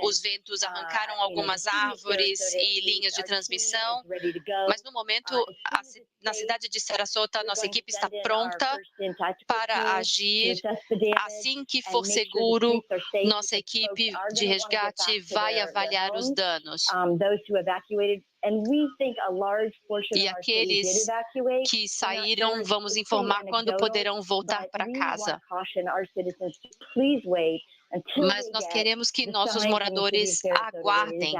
Os ventos arrancaram algumas árvores e linhas de transmissão, mas no momento, na cidade de Sarasota, nossa equipe está pronta para agir. Assim que for seguro, nossa equipe de resgate vai avaliar os danos. E aqueles que saíram, vamos informar quando poderão voltar para casa. Mas nós queremos que nossos moradores aguardem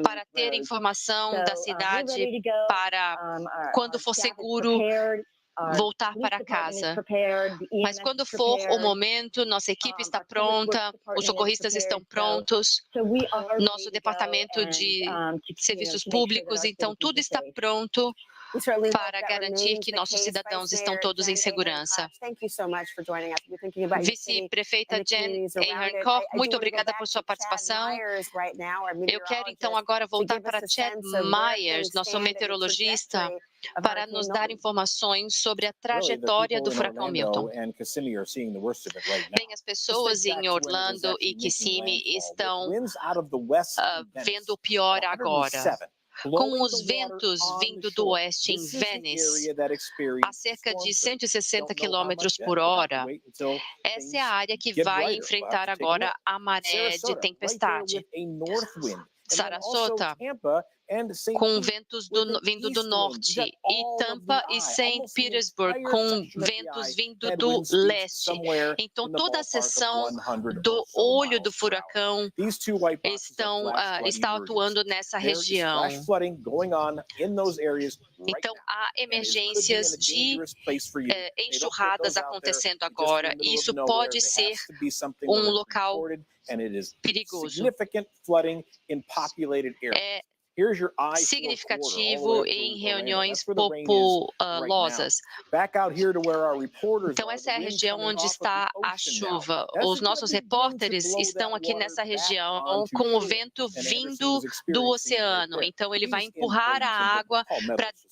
para ter informação da cidade para, quando for seguro, voltar para casa. Mas quando for o momento, nossa equipe está pronta, os socorristas estão prontos, nosso departamento de serviços públicos, então tudo está pronto para garantir que nossos cidadãos estão todos em segurança. Vice-prefeita Jen Hancock, muito obrigada por sua participação. Eu quero então agora voltar para Chad Myers, nosso meteorologista, para nos dar informações sobre a trajetória do furacão Milton. Bem, as pessoas em Orlando e Kissimmee estão vendo o pior agora. Com os ventos vindo do oeste em Venice, a cerca de 160 km por hora, essa é a área que vai enfrentar agora a maré de tempestade. Sarasota, com ventos vindo do norte, e Tampa e St. Petersburg, com ventos vindo do leste. Então, toda a seção do olho do furacão está atuando nessa região. Então, há emergências de enxurradas acontecendo agora, e isso pode ser um local perigoso. É significativo em reuniões populosas. Então, essa é a região onde está a chuva. Os nossos repórteres estão aqui nessa região com o vento vindo do oceano. Então, ele vai empurrar a água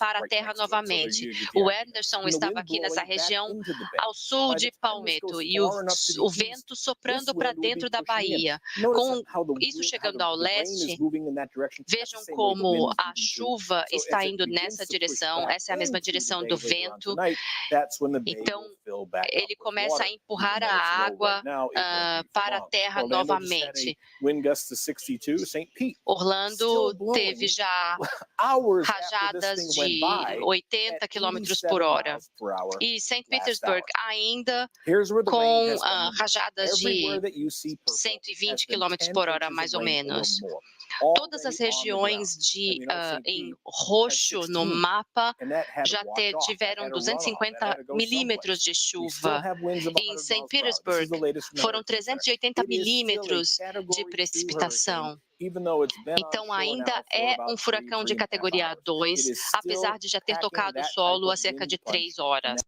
para a terra novamente. O Anderson estava aqui nessa região ao sul de Palmetto e o vento soprando para dentro da Bahia. Com isso chegando ao leste, vejam como a chuva está indo nessa direção, essa é a mesma direção do vento. Então, ele começa a empurrar a água para a terra novamente. Orlando teve já rajadas de 80 km por hora. E St. Petersburg ainda com rajadas de 120 km por hora, mais ou menos. Todas as regiões em roxo no mapa já tiveram 250 milímetros de chuva. Em St. Petersburg, foram 380 milímetros de precipitação. Então, ainda é um furacão de categoria 2, apesar de já ter tocado o solo há cerca de 3 horas.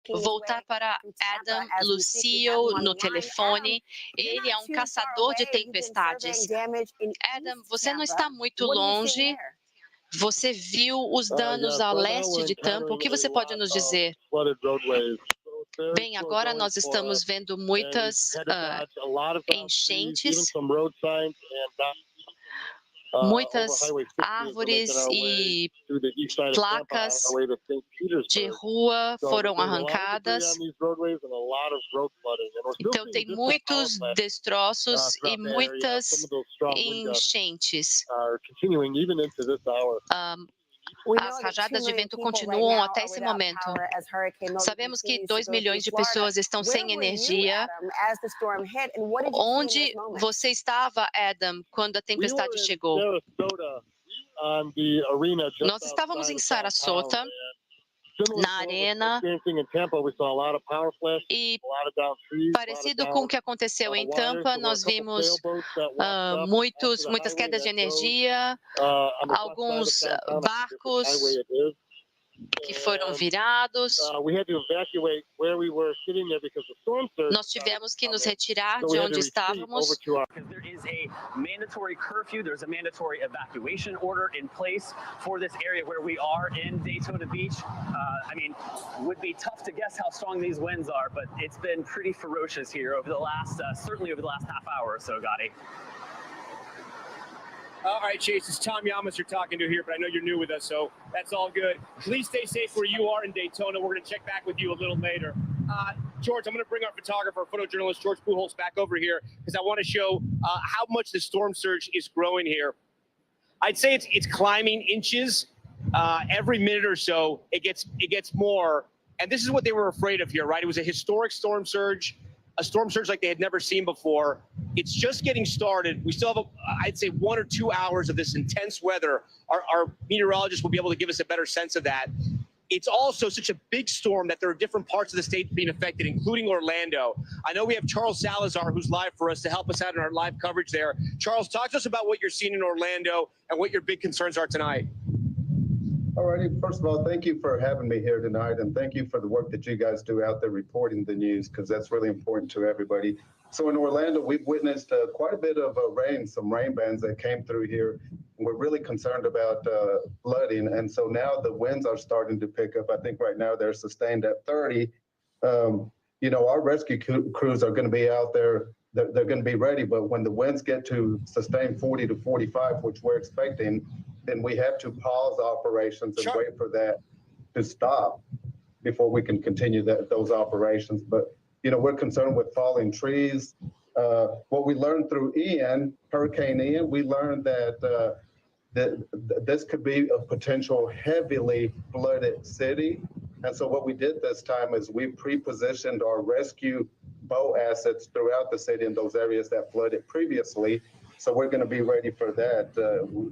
Voltar para Adam Lucio no telefone. Ele é um caçador de tempestades. Adam, você não está muito longe. Você viu os danos a leste de Tampa. O que você pode nos dizer? Bem, agora nós estamos vendo muitas enchentes, muitas árvores e placas de rua foram arrancadas. Então, tem muitos destroços e muitas enchentes. As rajadas de vento continuam até esse momento. Sabemos que 2 milhões de pessoas estão sem energia. Onde você estava, Adam, quando a tempestade chegou? Nós estávamos em Sarasota, na arena, e parecido com o que aconteceu em Tampa, nós vimos muitas quedas de energia, alguns barcos que foram virados. Nós tivemos que nos retirar de onde estávamos. There's a mandatory evacuation order in place for this area where we are in Daytona Beach. I mean, it would be tough to guess how strong these winds are, but it's been pretty ferocious here over the last, certainly over the last half hour or so, Gotti. All right, Chase, it's Tom Yamas you're talking to here, but I know you're new with us, so that's all good. Please stay safe where you are in Daytona. We're going to check back with you a little later. George, I'm going to bring our photographer, photojournalist George Pujols back over here because I want to show how much the storm surge is growing here. I'd say it's climbing inches. Every minute or so, it gets more. And this is what they were afraid of here, right? It was a historic storm surge, a storm surge like they had never seen before. It's just getting started. We still have, I'd say, 1 or 2 hours of this intense weather. Our meteorologists will be able to give us a better sense of that. It's also such a big storm that there are different parts of the state being affected, including Orlando. I know we have Charles Salazar, who's live for us to help us out in our live coverage there. Charles, talk to us about what you're seeing in Orlando and what your big concerns are tonight. All righty. First of all, thank you for having me here tonight, and thank you for the work that you guys do out there reporting the news, because that's really important to everybody. So in Orlando, we've witnessed quite a bit of rain, some rain bands that came through here. We're really concerned about flooding, and so now the winds are starting to pick up. I think right now they're sustained at 30. You know, our rescue crews are going to be out there. They're going to be ready, but when the winds get to sustain 40 to 45, which we're expecting, then we have to pause operations and wait for that to stop before we can continue those operations. But, you know, we're concerned with falling trees. What we learned through Hurricane Ian, we learned that this could be a potential heavily flooded city. And so what we did this time is we pre-positioned our rescue boat assets throughout the city in those areas that flooded previously. So we're going to be ready for that.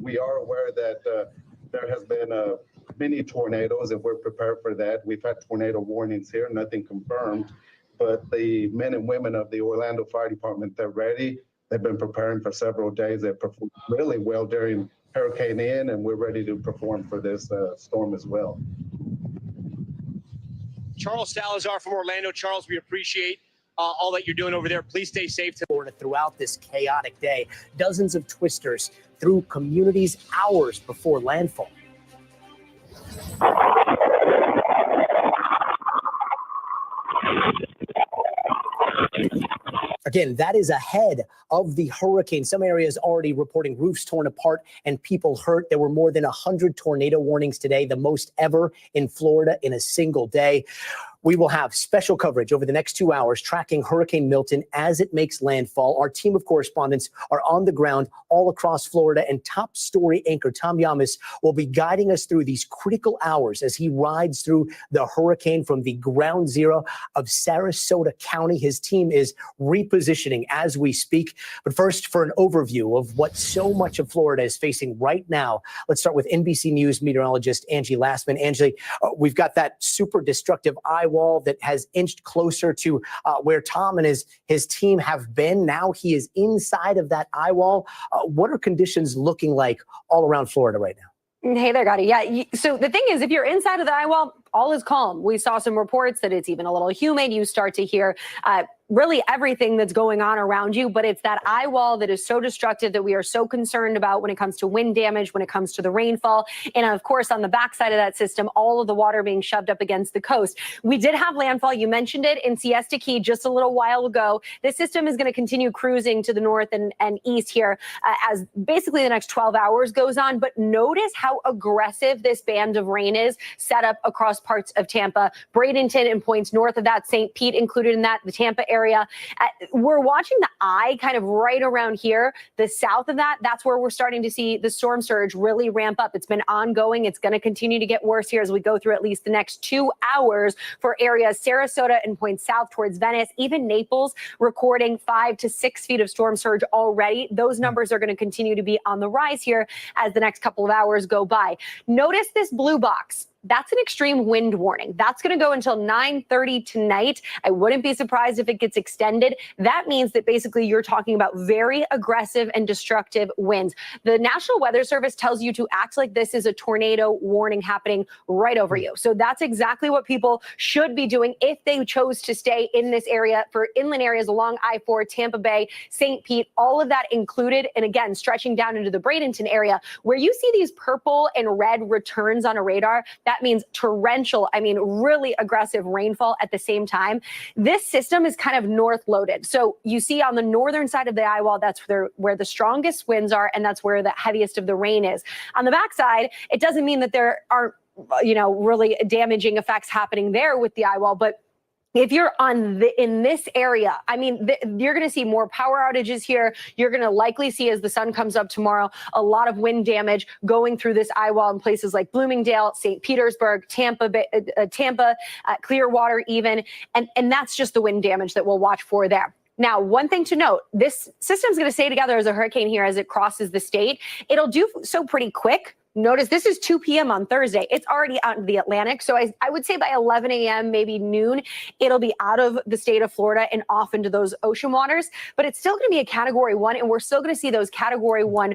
We are aware that there has been many tornadoes, and we're prepared for that. We've had tornado warnings here, nothing confirmed, but the men and women of the Orlando Fire Department, they're ready. They've been preparing for several days. They've performed really well during Hurricane Ian, and we're ready to perform for this storm as well. Charles Salazar from Orlando. Charles, we appreciate all that you're doing over there. Please stay safe. Florida throughout this chaotic day. Dozens of twisters through communities hours before landfall. Again, that is ahead of the hurricane. Some areas already reporting roofs torn apart and people hurt. There were more than 100 tornado warnings today, the most ever in Florida in a single day. We will have special coverage over the next 2 hours tracking Hurricane Milton as it makes landfall. Our team of correspondents are on the ground all across Florida, and top story anchor Tom Yamas will be guiding us through these critical hours as he rides through the hurricane from the ground zero of Sarasota County. His team is repositioning as we speak. But first, for an overview of what so much of Florida is facing right now, let's start with NBC News meteorologist Angie Lastman. Angie, we've got that super destructive eye wall that has inched closer to where Tom and his team have been. Now he is inside of that eye wall. What are conditions looking like all around Florida right now? Hey there, Gotti. Yeah, so the thing is, if you're inside of the eye wall, all is calm. We saw some reports that it's even a little humid. You start to hear really everything that's going on around you, but it's that eye wall that is so destructive that we are so concerned about when it comes to wind damage, when it comes to the rainfall. And of course, on the backside of that system, all of the water being shoved up against the coast. We did have landfall. You mentioned it in Siesta Key just a little while ago. This system is going to continue cruising to the north and east here as basically the next 12 hours goes on. But notice how aggressive this band of rain is set up across parts of Tampa, Bradenton and points north of that, St. Pete included in that, the Tampa area. We're watching the eye kind of right around here. The south of that, that's where we're starting to see the storm surge really ramp up. It's been ongoing. It's going to continue to get worse here as we go through at least the next 2 hours for areas Sarasota and points south towards Venice, even Naples recording 5 to 6 feet of storm surge already. Those numbers are going to continue to be on the rise here as the next couple of hours go by. Notice this blue box. That's an extreme wind warning. That's going to go until 9:30 tonight. I wouldn't be surprised if it gets extended. That means that basically you're talking about very aggressive and destructive winds. The National Weather Service tells you to act like this is a tornado warning happening right over you. So that's exactly what people should be doing if they chose to stay in this area for inland areas along I-4, Tampa Bay, St. Pete, all of that included. And again, stretching down into the Bradenton area where you see these purple and red returns on a radar. That means torrential, really aggressive rainfall at the same time. This system is kind of north loaded. So you see on the northern side of the eye wall, that's where the strongest winds are, and that's where the heaviest of the rain is. On the backside, it doesn't mean that there aren't, really damaging effects happening there with the eye wall, but if you're in this area, you're going to see more power outages here. You're going to likely see, as the sun comes up tomorrow, a lot of wind damage going through this eye wall in places like Bloomingdale, St. Petersburg, Tampa, Clearwater even. And that's just the wind damage that we'll watch for there. Now, one thing to note, this system is going to stay together as a hurricane here as it crosses the state. It'll do so pretty quick. Notice this is 2 p.m. on Thursday. It's already out in the Atlantic. So I would say by 11 a.m., maybe noon, it'll be out of the state of Florida and off into those ocean waters. But it's still going to be a Category 1, and we're still going to see those Category 1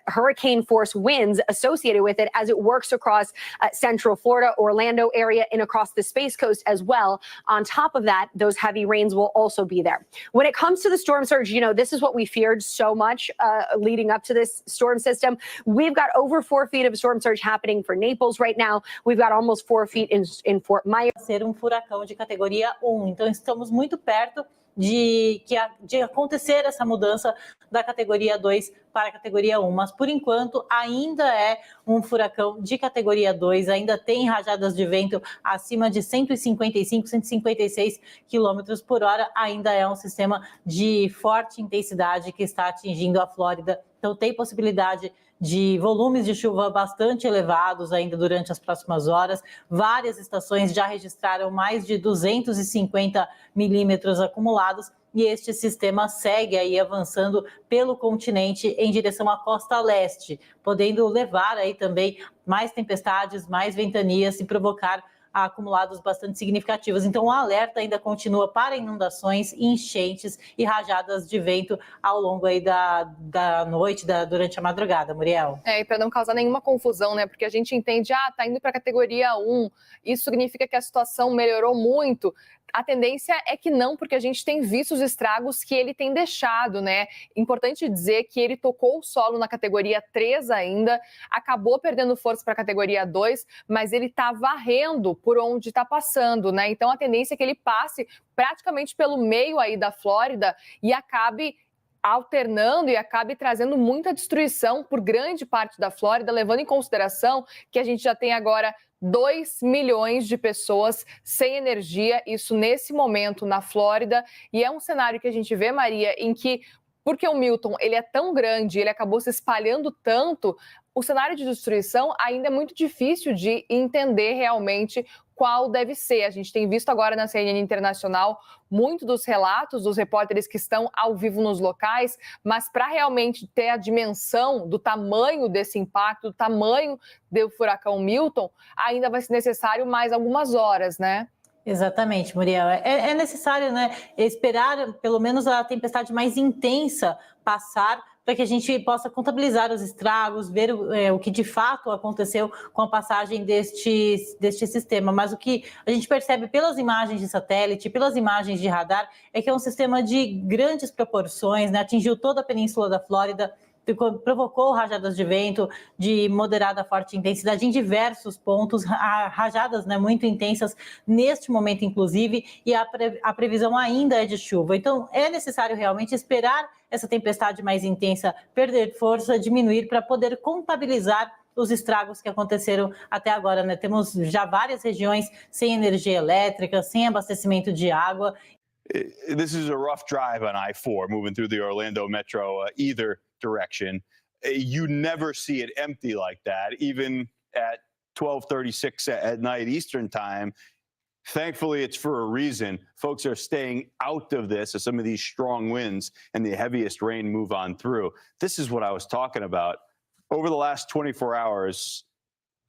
hurricane force winds associated with it as it works across central Florida, Orlando area, and across the Space Coast as well. On top of that, those heavy rains will also be there. When it comes to the storm surge, this is what we feared so much leading up to this storm system. We've got over 4 feet of storm surge happening for Naples right now. We've got almost 4 feet in Fort Myers. Ser furacão de categoria 1. Então estamos muito perto de acontecer essa mudança da categoria 2 para a categoria 1, mas por enquanto ainda é furacão de categoria 2, ainda tem rajadas de vento acima de 155, 156 km por hora, ainda é sistema de forte intensidade que está atingindo a Flórida, então tem possibilidade de volumes de chuva bastante elevados ainda durante as próximas horas. Várias estações já registraram mais de 250 milímetros acumulados. E este sistema segue aí avançando pelo continente em direção à costa leste, podendo levar aí também mais tempestades, mais ventanias e provocar acumulados bastante significativos. Então, o alerta ainda continua para inundações, enchentes e rajadas de vento ao longo aí da noite, durante a madrugada, Muriel. E para não causar nenhuma confusão, né? Porque a gente entende, tá indo para a categoria 1, isso significa que a situação melhorou muito. A tendência é que não, porque a gente tem visto os estragos que ele tem deixado, né? Importante dizer que ele tocou o solo na categoria 3 ainda, acabou perdendo força para a categoria 2, mas ele está varrendo por onde está passando, né? Então a tendência é que ele passe praticamente pelo meio aí da Flórida e acabe alternando e acabe trazendo muita destruição por grande parte da Flórida, levando em consideração que a gente já tem agora 2 milhões de pessoas sem energia, isso nesse momento na Flórida, e é um cenário que a gente vê, Maria, em que, porque o Milton ele é tão grande, ele acabou se espalhando tanto, o cenário de destruição ainda é muito difícil de entender realmente qual deve ser. A gente tem visto agora na CNN Internacional muito dos relatos dos repórteres que estão ao vivo nos locais, mas para realmente ter a dimensão do tamanho desse impacto, do tamanho do furacão Milton, ainda vai ser necessário mais algumas horas, né? Exatamente, Muriel. É necessário, né, esperar pelo menos a tempestade mais intensa passar para que a gente possa contabilizar os estragos, ver o que de fato aconteceu com a passagem deste sistema. Mas o que a gente percebe pelas imagens de satélite, pelas imagens de radar, é que é um sistema de grandes proporções, né? Atingiu toda a península da Flórida, provocou rajadas de vento de moderada a forte intensidade em diversos pontos, rajadas, né, muito intensas neste momento, inclusive, e a previsão ainda é de chuva. Então, é necessário realmente esperar essa tempestade mais intensa perder força, diminuir, para poder contabilizar os estragos que aconteceram até agora, né? Temos já várias regiões sem energia elétrica, sem abastecimento de água. This is a rough drive on I-4 moving through the Orlando metro either direction. You never see it empty like that, even at 12:36 at night Eastern time. Thankfully, it's for a reason. Folks are staying out of this as some of these strong winds and the heaviest rain move on through. This is what I was talking about. Over the last 24 hours,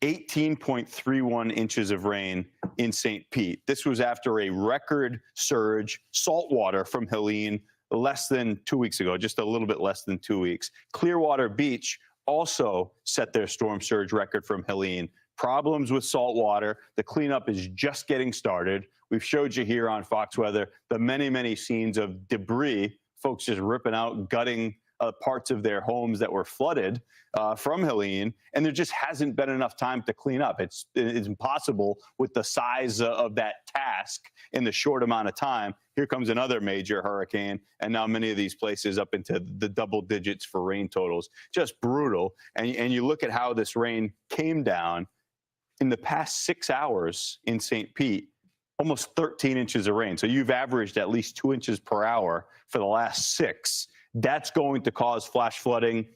18.31 inches of rain in St. Pete. This was after a record surge, saltwater from Helene, less than 2 weeks ago, just a little bit less than 2 weeks. Clearwater Beach also set their storm surge record from Helene. Problems with salt water. The cleanup is just getting started. We've showed you here on Fox Weather the many, many scenes of debris, folks just ripping out, gutting parts of their homes that were flooded from Helene, and there just hasn't been enough time to clean up. It's impossible with the size of that task in the short amount of time. Here comes another major hurricane, and now many of these places up into the double digits for rain totals. Just brutal. And you look at how this rain came down. In the past 6 hours in St. Pete, almost 13 inches of rain. So you've averaged at least 2 inches per hour for the last 6. That's going to cause flash flooding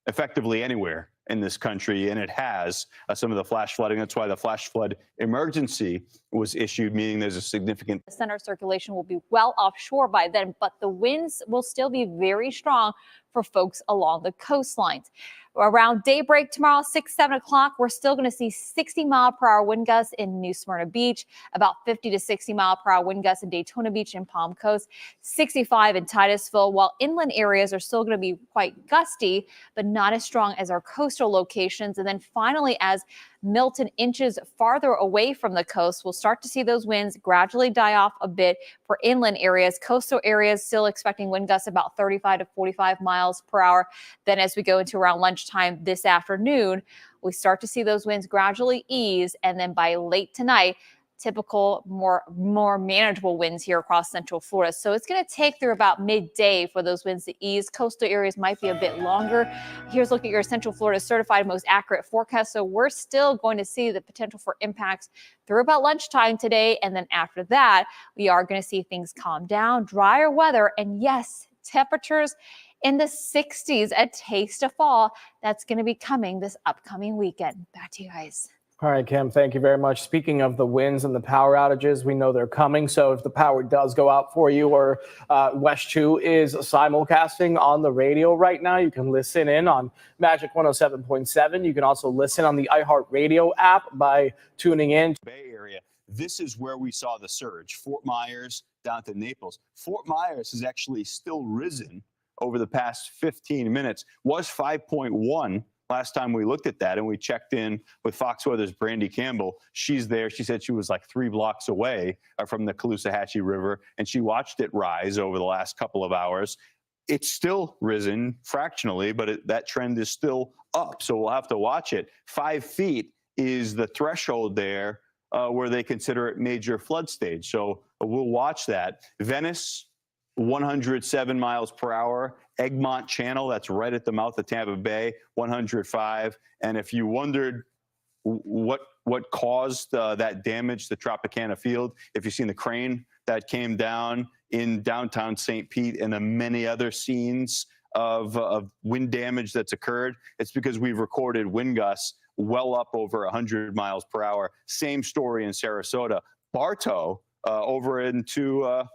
effectively anywhere in this country, and it has some of the flash flooding. That's why the flash flood emergency was issued, meaning there's a significant center circulation will be well offshore by then, but the winds will still be very strong for folks along the coastlines. Around daybreak tomorrow, 6, 7 o'clock, we're still going to see 60-mile-per-hour wind gusts in New Smyrna Beach, about 50 to 60-mile-per-hour wind gusts in Daytona Beach and Palm Coast, 65 in Titusville, while inland areas are still going to be quite gusty, but not as strong as our coastal locations. And then finally, as Milton inches farther away from the coast, we'll start to see those winds gradually die off a bit for inland areas. Coastal areas still expecting wind gusts about 35 to 45 miles per hour. Then as we go into around lunchtime this afternoon, we start to see those winds gradually ease. And then by late tonight, typical, more manageable winds here across central Florida. So it's going to take through about midday for those winds to ease. Coastal areas might be a bit longer. Here's looking at your Central Florida certified most accurate forecast. So we're still going to see the potential for impacts through about lunchtime today. And then after that, we are going to see things calm down, drier weather, and yes, temperatures in the 60s, a taste of fall that's going to be coming this upcoming weekend. Back to you guys. All right, Kim, thank you very much. Speaking of the winds and the power outages, we know they're coming. So if the power does go out for you, or West 2 is simulcasting on the radio right now, you can listen in on Magic 107.7. You can also listen on the iHeartRadio app by tuning in. Bay Area. This is where we saw the surge. Fort Myers down to Naples. Fort Myers has actually still risen over the past 15 minutes. Was 5.1 last time we looked at that, and we checked in with Fox Weather's Brandy Campbell. She's there. She said she was like 3 blocks away from the Caloosahatchee River, and she watched it rise over the last couple of hours. It's still risen fractionally, but that trend is still up, so we'll have to watch it. 5 feet is the threshold there where they consider it major flood stage, so we'll watch that. Venice, 107 miles per hour. Egmont Channel, that's right at the mouth of Tampa Bay, 105. And if you wondered what caused that damage to Tropicana Field, if you've seen the crane that came down in downtown St. Pete and the many other scenes of wind damage that's occurred, it's because we've recorded wind gusts well up over 100 miles per hour. Same story in Sarasota. Bartow over into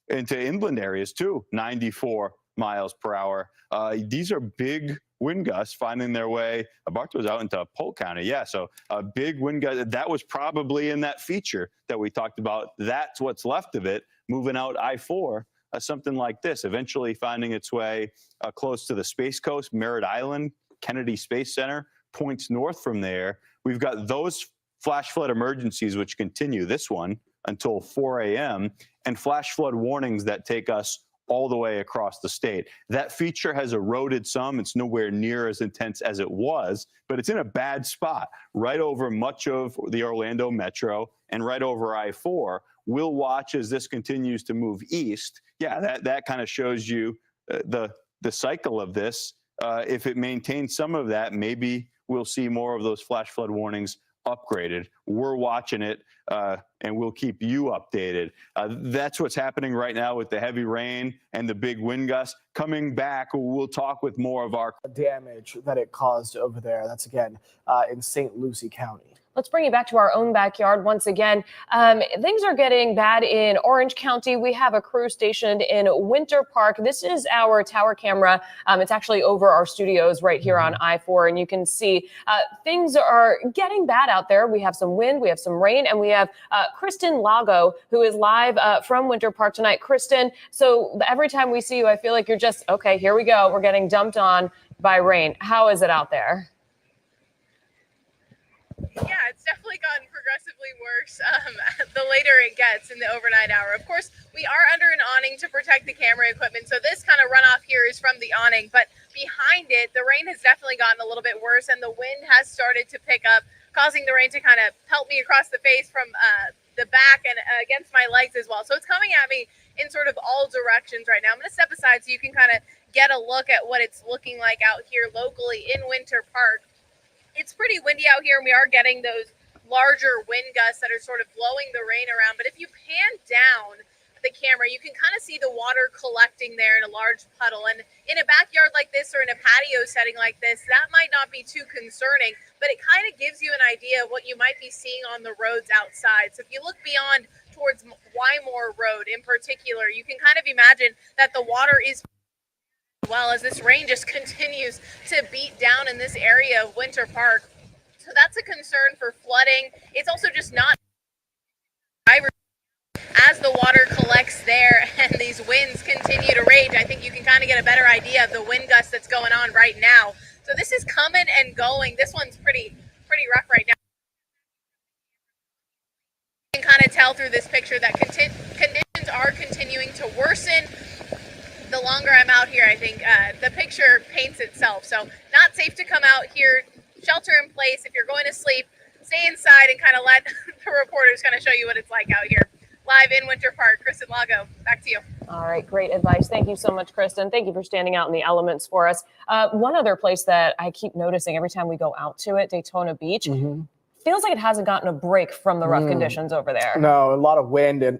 inland areas too, 94 miles per hour. These are big wind gusts finding their way. Bartow's out into Polk County. Yeah, so a big wind gust. That was probably in that feature that we talked about. That's what's left of it, moving out I-4, something like this, eventually finding its way close to the Space Coast, Merritt Island, Kennedy Space Center, points north from there. We've got those flash flood emergencies, which continue, this one until 4 a.m., and flash flood warnings that take us all the way across the state. That feature has eroded some. It's nowhere near as intense as it was, but it's in a bad spot, right over much of the Orlando metro and right over I-4. We'll watch as this continues to move east. Yeah, that kind of shows you the cycle of this. If it maintains some of that, maybe we'll see more of those flash flood warnings upgraded. We're watching it, and we'll keep you updated. That's what's happening right now with the heavy rain and the big wind gusts. Coming back, we'll talk with more of our damage that it caused over there. That's again in St. Lucie County. Let's bring you back to our own backyard once again. Things are getting bad in Orange County. We have a crew stationed in Winter Park. This is our tower camera. It's actually over our studios right here on I-4, and you can see things are getting bad out there. We have some wind, we have some rain, and we have Kristen Lago, who is live from Winter Park tonight. Kristen, so every time we see you, I feel like you're just, okay, here we go. We're getting dumped on by rain. How is it out there? Yeah, it's definitely gotten progressively worse the later it gets in the overnight hour. Of course, we are under an awning to protect the camera equipment, so this kind of runoff here is from the awning, but behind it, the rain has definitely gotten a little bit worse, and the wind has started to pick up, causing the rain to kind of pelt me across the face from the back and against my legs as well. So it's coming at me in sort of all directions right now. I'm going to step aside so you can kind of get a look at what it's looking like out here locally in Winter Park. It's pretty windy out here, and we are getting those larger wind gusts that are sort of blowing the rain around. But if you pan down the camera, you can kind of see the water collecting there in a large puddle. And in a backyard like this or in a patio setting like this, that might not be too concerning, but it kind of gives you an idea of what you might be seeing on the roads outside. So if you look beyond towards Wymore Road in particular, you can kind of imagine that the water is well as this rain just continues to beat down in this area of Winter Park. So that's a concern for flooding. It's also just not as the water collects there and these winds continue to rage. I think you can kind of get a better idea of the wind gust that's going on right now. So this is coming and going. This one's pretty rough right now. You can kind of tell through this picture that conditions are continuing to worsen. The longer I'm out here, I think the picture paints itself. So not safe to come out here. Shelter in place. If you're going to sleep, stay inside and kind of let the reporters kind of show you what it's like out here. Live in Winter Park, Kristen Lago, back to you. All right, great advice. Thank you so much, Kristen. Thank you for standing out in the elements for us. One other place that I keep noticing every time we go out to it, Daytona Beach, feels like it hasn't gotten a break from the rough conditions over there. No, a lot of wind and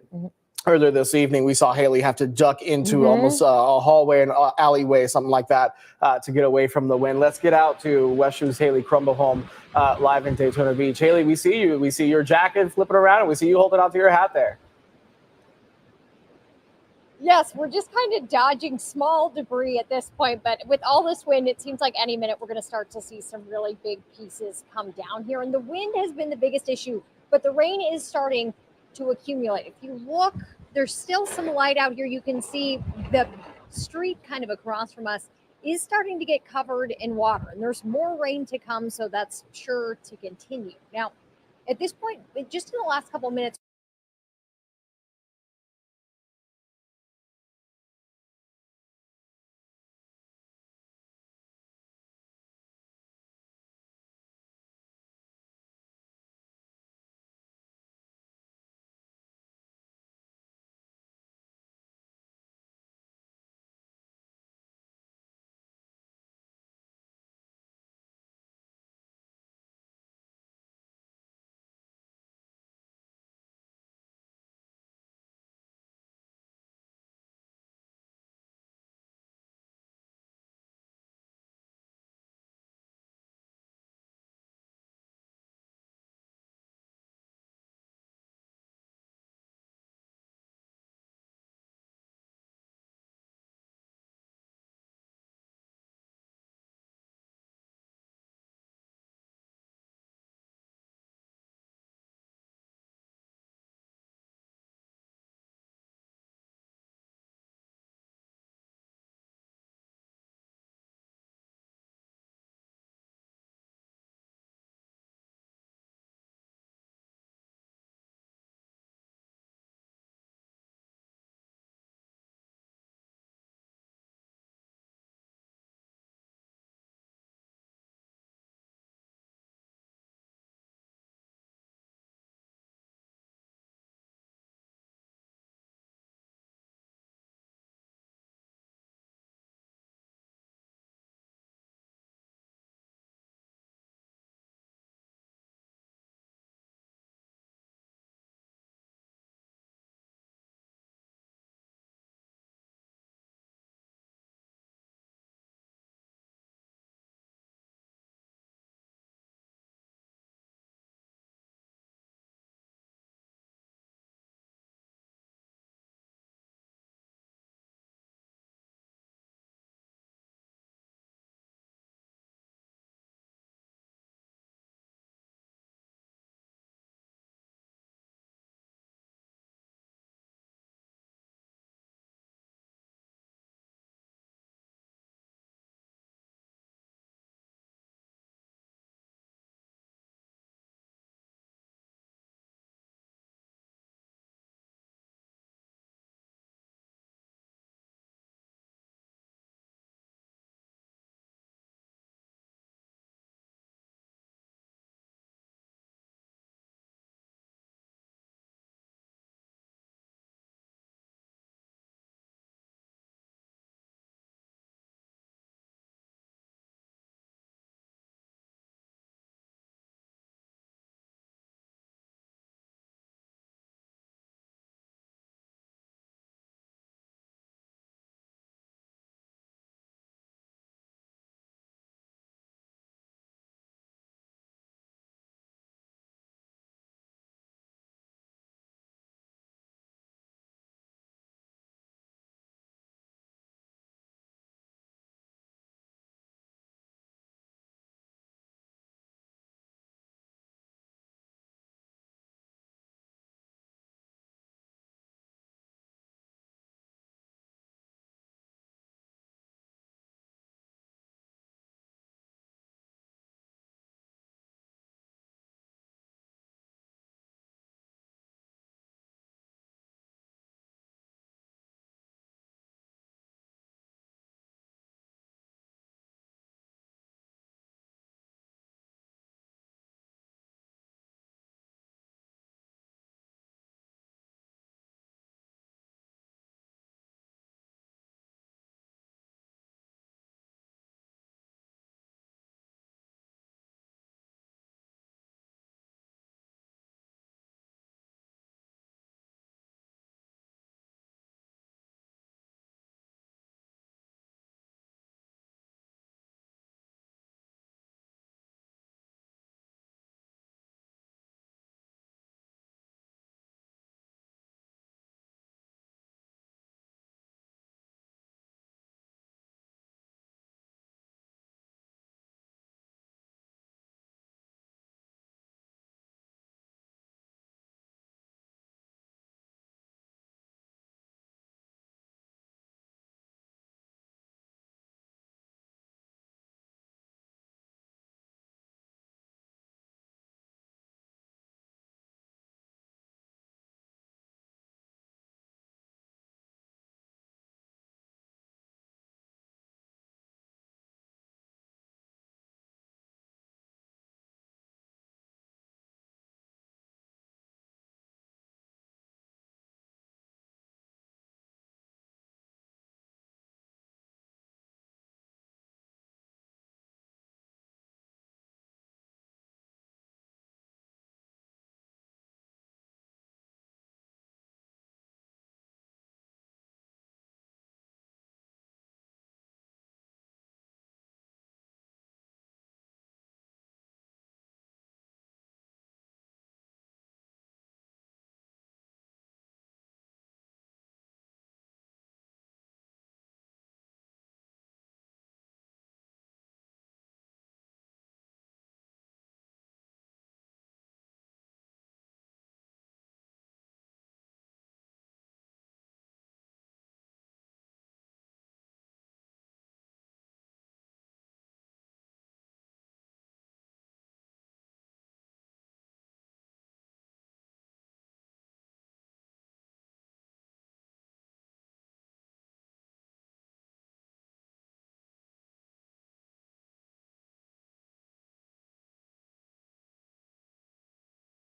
earlier this evening, we saw Haley have to duck into almost a hallway and alleyway, something like that, to get away from the wind. Let's get out to West Shoe's Haley Crumblehome live in Daytona Beach. Haley, we see you. We see your jacket flipping around, and we see you holding onto your hat there. Yes, we're just kind of dodging small debris at this point, but with all this wind, it seems like any minute we're going to start to see some really big pieces come down here. And the wind has been the biggest issue, but the rain is starting to accumulate. If you look, there's still some light out here. You can see the street kind of across from us is starting to get covered in water, and there's more rain to come, so that's sure to continue. Now, at this point, just in the last couple of minutes,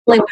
Like